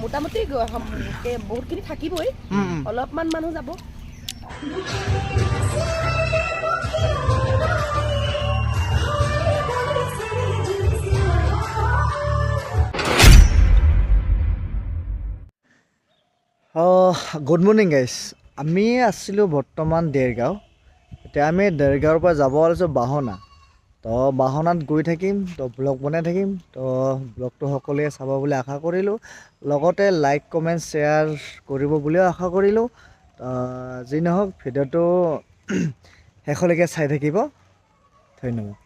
মোটামুটি বহুতখিনি থাকিবই অলপমান মানুহ যাব গুড মৰ্নিং গাইজ আমি আছিলোঁ বৰ্তমান দেৰগাঁও এতিয়া আমি দেৰগাঁৱৰ পৰা যাব ওলাইছোঁ বাহনা তো বাহনাত গৈ থাকিম তো ব্লগ বনাই থাকিম তো ব্লগটো সকলোৱে চাব বুলি আশা কৰিলোঁ লগতে লাইক কমেণ্ট শ্বেয়াৰ কৰিব বুলিও আশা কৰিলোঁ যি নহওক ভিডিঅ'টো শেষলৈকে চাই থাকিব ধন্যবাদ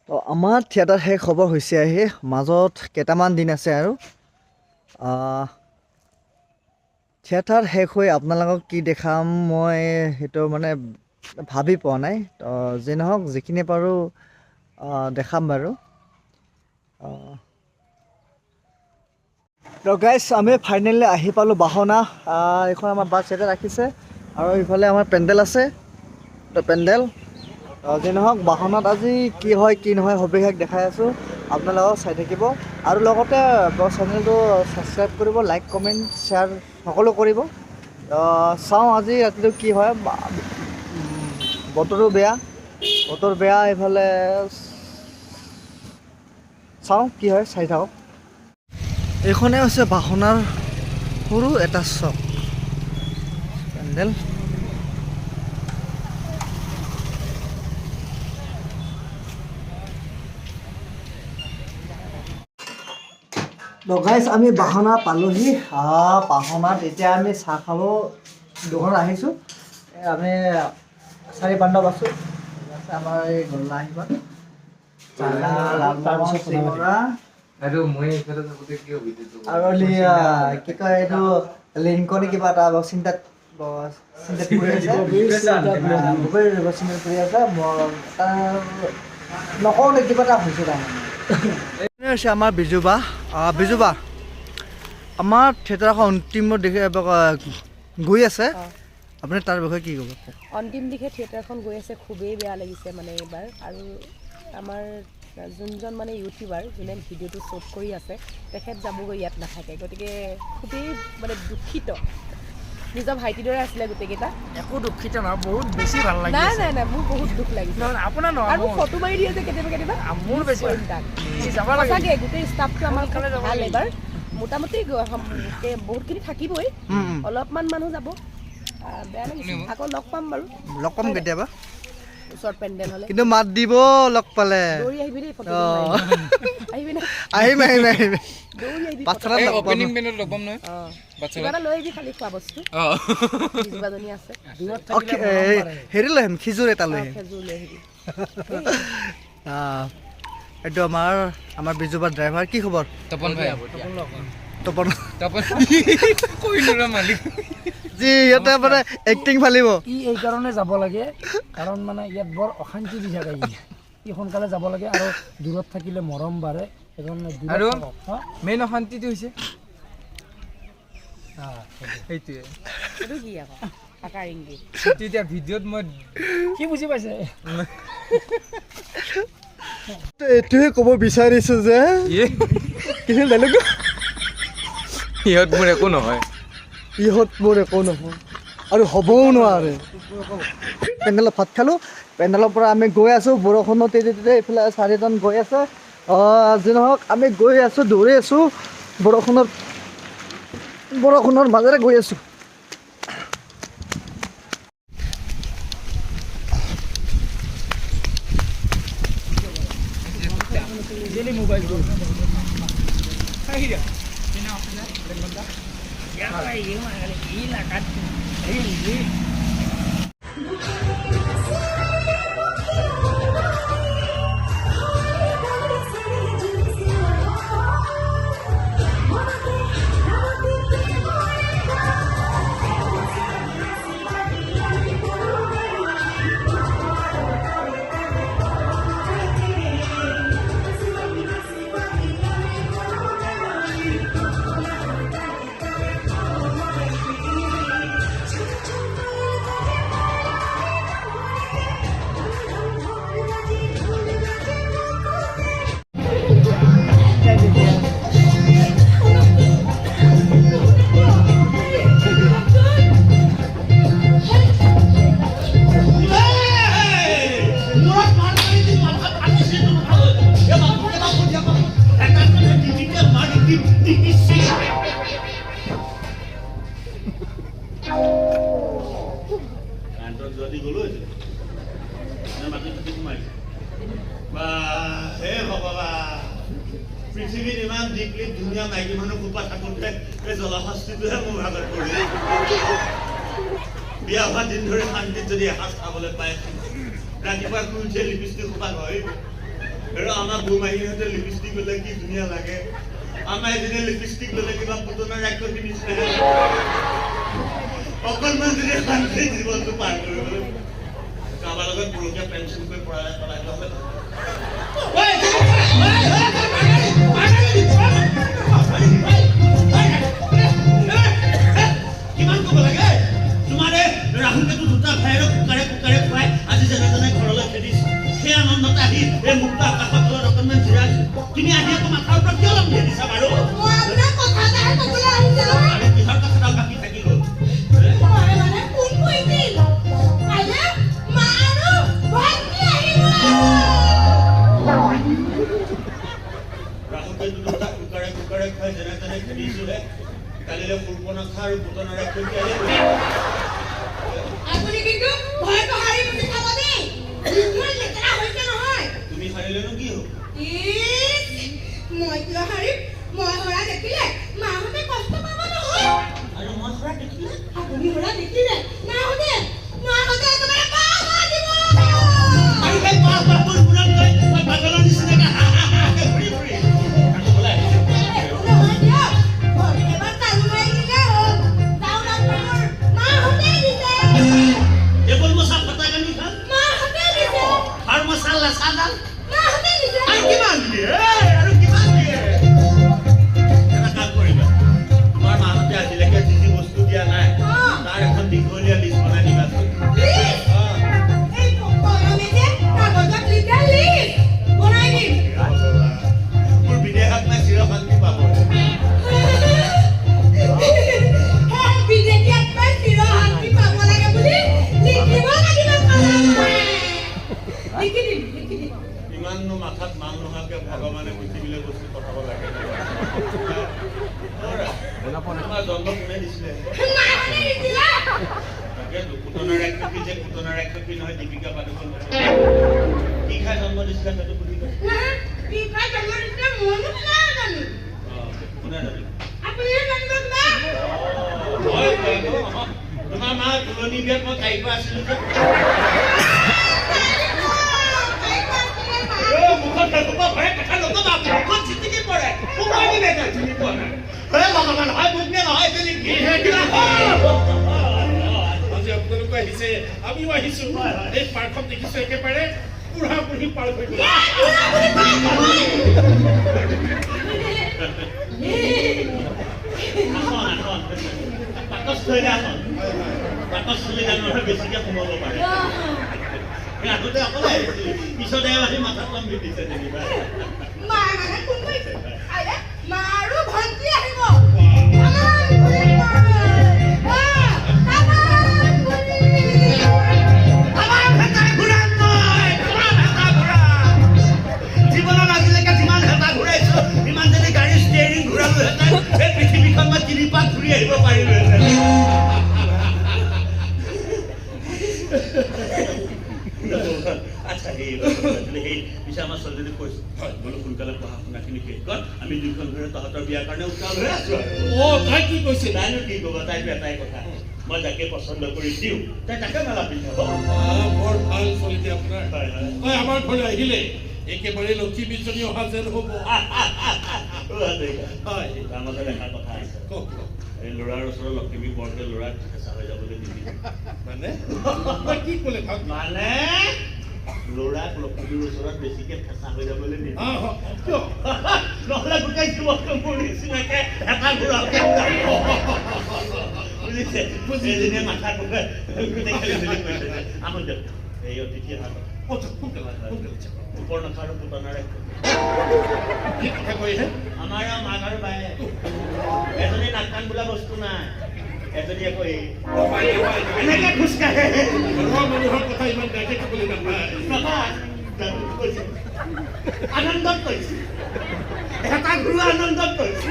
তো আমাৰ থিয়েটাৰ শেষ হ'ব হৈছে আহি মাজত কেইটামান দিন আছে আৰু থিয়েটাৰ শেষ হৈ আপোনালোকক কি দেখাম মই সেইটো মানে ভাবি পোৱা নাই তো যি নহওক যিখিনি পাৰোঁ দেখাম বাৰু তো গাইজ আমি ফাইনেলি আহি পালোঁ বাহনা এইখন আমাৰ বাছ ইয়াতে ৰাখিছে আৰু ইফালে আমাৰ পেণ্ডেল আছে তো পেণ্ডেল যি নহওক বাহনাত আজি কি হয় কি নহয় সবিশেষ দেখাই আছোঁ আপোনালোকক চাই থাকিব আৰু লগতে চেনেলটো ছাবস্ক্ৰাইব কৰিব লাইক কমেণ্ট শ্বেয়াৰ সকলো কৰিব চাওঁ আজি ৰাতিটো কি হয় বতৰ বেয়া এইফালে চাওঁ কি হয় চাই থাকক এইখনে হৈছে বাহনাৰ সৰু এটা চক পেণ্ডেল গাইজ আমি বাহনা পালোহি বাহনাত এতিয়া আমি চাহ খাব দোকানত আহিছোঁ আমি 4-5টা বাজছোঁ আমাৰ এই গল্লা আহিবা আৰু কি কয় এইটো লিংকনি কিবা এটা চিন্তাত কৰি আছে নকওঁ নে কিবা এটা হৈছে তাৰমানে হৈছে আমাৰ বিজুবা আমাৰ থিয়েটাৰখন অন্তিম দিশে গৈ আছে আপুনি তাৰ বিষয়ে কি ক'ব অন্তিম দিশে থিয়েটাৰখন গৈ আছে খুবেই বেয়া লাগিছে মানে এইবাৰ আৰু আমাৰ যোনজন মানে ইউটিউবাৰ যোনে ভিডিঅ'টো শ্বুট কৰি আছে তেখেত যাবগৈ ইয়াত নাথাকে গতিকে খুবেই মানে দুখিত নিজৰ ভাইটিৰ দৰে আছিলে গোটেইকেইটা একো দুখিত নহয় বহুত বেছি ভাল লাগিছে নাই মোৰ বহুত দুখ লাগিছে আপোনাৰ নহয় আৰু ফটো মাৰি দিয়ে যে কেতিয়াবা মোৰ বেছি যাব লাগে সঁচাকৈ গোটেই ষ্টাফটো আমাৰ ভাল এইবাৰ মোটামুটি বহুতখিনি থাকিবই অলপমান মানুহ যাব বেয়া লাগিছে আকৌ লগ পাম বাৰু লগ পাম কেতিয়াবা ওচৰত পেণ্ডেল হ'লে কিন্তু মাত দিব লগ পালে দৌৰি আহিবি দেই ফটো আহিবি না আহিম দৌৰি আহিবি অপেনিং পেণ্ডেল লগ পাম নহয় কিবা এটা লৈ আহিবি খালি খোৱা বস্তু বিজুবাজনী আছে হেৰি লৈ আহিম খিজুৰ এটা লৈ আহিম খেজুৰ লৈ আহিবি এইটো আমাৰ বিজুবাৰ ড্ৰাইভাৰ কি খবৰ তপন ভাই তপন কৈনো মালিক যি ইয়াতে মানে এক্টিং ফালিব ই এই কাৰণে যাব লাগে কাৰণ মানে ইয়াত বৰ অশান্তি দি থাকে ই সোনকালে যাব লাগে আৰু দূৰত থাকিলে মৰম বাঢ়ে সেইকাৰণে আৰু মেইন অশান্তিটো হৈছে সেইটোৱে এইটো কি আকৌ আকাৰ ইংগিত তেতিয়া ভিডিঅ'ত মই কি বুজি পাইছে এইটোৱে ক'ব বিচাৰিছোঁ যে কিছু বেলেগ ইহঁত মোৰ একো নহয় আৰু হ'বও নোৱাৰে পেণ্ডেলত ভাত খালোঁ পেণ্ডেলৰ পৰা আমি গৈ আছোঁ বৰষুণত এইফালে 4জন গৈ আছে যি নহওক আমি গৈ আছোঁ দৌৰি আছোঁ বৰষুণৰ মাজেৰে গৈ আছোঁ মোবাইলটো কাৰেণ্টত যদি গ'লো মাটি ফাটি সোমাইছে বা হে ভগৱান পৃথিৱীত ইমান দীপলি ধুনীয়া মাইকী মানুহ কোপা থাকোঁতে এই জলহস্তিটোহে মোৰ ভাগত পৰিল বিয়া হোৱা দিন ধৰি শান্তিত যদি এসাঁজ খাবলৈ পায় ৰাতিপুৱা শুই উঠিয়ে লিপষ্টিক সোপা হয় আৰু আমাৰ বৌমাহীহঁতে লিপষ্টিক ল'লে কি ধুনীয়া লাগে আমাৰ এজনীয়ে লিপষ্টিক ল'লে কিবা পুতনা ৰাক্ষসী নিচিনা অকণমান যদি শান্তিত জীৱনটো পাৰ কৰিবলৈ কাৰোবাৰ লগত পৰকীয়া পেঞ্চন কৰি পঢ়াই পেলাই কিমান ক'ব লাগে তোমাৰে ৰাহুলকেতো দুটা ভাইৰো কুকাৰে কুকাৰে খুৱাই আজি যেনে তেনে ঘৰলৈ খেদিছে সেই আনন্দতে আহি এই মুক্ত আকাশৰ তলত অকণমান জিৰাই তুমি আহি আকৌ মাথাৰ ওপৰত কিয় লম দিয়ে দিছা বাৰু আমি কিহৰ কথাডাল বাকী থাকি গ'ল ৰাহুলকেতো দুটা কুকাৰে কুকাৰে খুৱাই যেনে তেনে খেদিছোহে কালিলৈ ফুলপনখা আৰু পুতনা ৰাক্ষসী আহিব তুমি হাৰিলেনো কি হ'ব আৰু মই হৰা দেখিলে আৰু সেই পাঁচ বাপুৰ মূৰত গৈ মই পাগলৰ নিচিনাকে হা হা হাকে ঘূৰি ফুৰি আকৌ বোলে টেবুল মচা ফটাকানি খাম আৰু মচালা চাডাল আৰু কিমান দিয়ে আৰু কিমান দিয়ে এটা কাম কৰিবা তোমাৰ মাহঁতে আজিলৈকে যি যি বস্তু দিয়া নাই তাৰ এখন দীঘলীয়া লিষ্ট বনাই দিবাচোন মোৰ বিদেশত নাই চিৰশান্তি পাব ইমাননো মাথাত মান নোহোৱাকে ভগৱানে পৃথিৱীলৈ বস্তু পঠাব লাগে তোমাৰ জন্ম কোনে দিছিলে তাকেতো পুতনা ৰাক্ষসী যে পুতনা ৰাক্ষসী নহয় দীপিকা পাডুকন কি খাই জন্ম দিছিলে সেইটো সুধি কোনে জানে তোমাৰ মা তুলনি বিয়াত মই কাইব আছিলো যে মুখত ভয়ে কথা নকবা মুখত চিটিকি পৰে কোনোৱে বেটা চিনি পোৱা নাই ভগৱান হয় বুকনে নহয় চিনি আজি আপোনালোক আহিছে আমিও আহিছো এই পাৰ্কখন দেখিছো একেবাৰে বুঢ়া বুঢ়ী পাৰ্ক হৈ গ'ল পাকস্থলী ডাঙৰ বেছিকে সোমাব পাৰে আগতে অকলে আহিছিল পিছতে আহি মাথা কম দি দিছে যেনিবা জীৱনত আজিলৈকে যিমান হেতা ঘূৰাইছো ইমান যদি গাড়ী ষ্টিয়াৰিং ঘূৰালোহেঁতেন এই পৃথিৱীখন মই তিনিপাক ঘূৰি আহিব পাৰিলোহেঁতেন আচ্ছা সেই পিছে আমাৰ ছোৱালীজনী কৈছো বোলো সোনকালে পঢ়া শুনাখিনি শেষ কৰ আমি দুখন ঘৰে তহঁতৰ বিয়াৰ কাৰণে উত্তাল হৈ আছো তাই কি কৈছে তাইনো কি ক'ব তাইতো এটাই কথা মই যাকে পচন্দ কৰি দিওঁ তাই তাকে মেলা পিন্ধাব বৰ ভাল ছোৱালী আপোনাৰ হয় হয় তই আমাৰ ঘৰলৈ আহিলে একেবাৰে লক্ষী বিজনী অহা যেন হ'ব হয় তাৰ মাজত এষাৰ কথা আছে এই ল'ৰাৰ ওচৰত লক্ষ্মী বৰকে ল'ৰা কেঁচা হৈ যাবলৈ নিদিয়ে মানে কি ক'লে ভাল মানে ল'ৰাক লক্ষ্মীৰ ওচৰত বেছিকে ফেঁচা হৈ যাবলৈ নিদিয়ে কিয় নহ'লে গোটেই যুৱকটো মোৰ নিচিনাকে এটা ঘূৰাকে বুজিছে এজনীয়ে মাথা গোটেই খেলি মেলি কৰিছে আহোঁ দিয়ক এই অতিথি অহা ওপৰ নখা আৰু পুতনাৰে আমাৰ মাক আৰু বায়ে এজনী নাক কাণ বোলা বস্তু নাই এজনী আকৌ এনেকে খোজকাঢ়ে মানুহৰ কথা ইমান বেয়াকে ক'বলৈ নাপায় আনন্দত কৈছে এটা ঘূৰোৱা আনন্দত কৈছে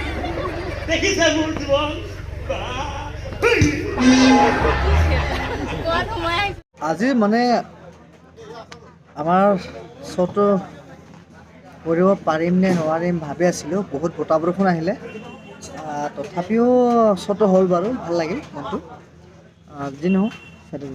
দেখিছে মোৰ জীৱন আজি মানে আমাৰ শ্ব'টো কৰিব পাৰিম নে নোৱাৰিম ভাবি আছিলোঁ, বহুত বতাহ বৰষুণ আহিলে। তথাপিও শ্ব'টো হ'ল বাৰু, ভাল লাগিল মনটো। যি নহওক সেইটো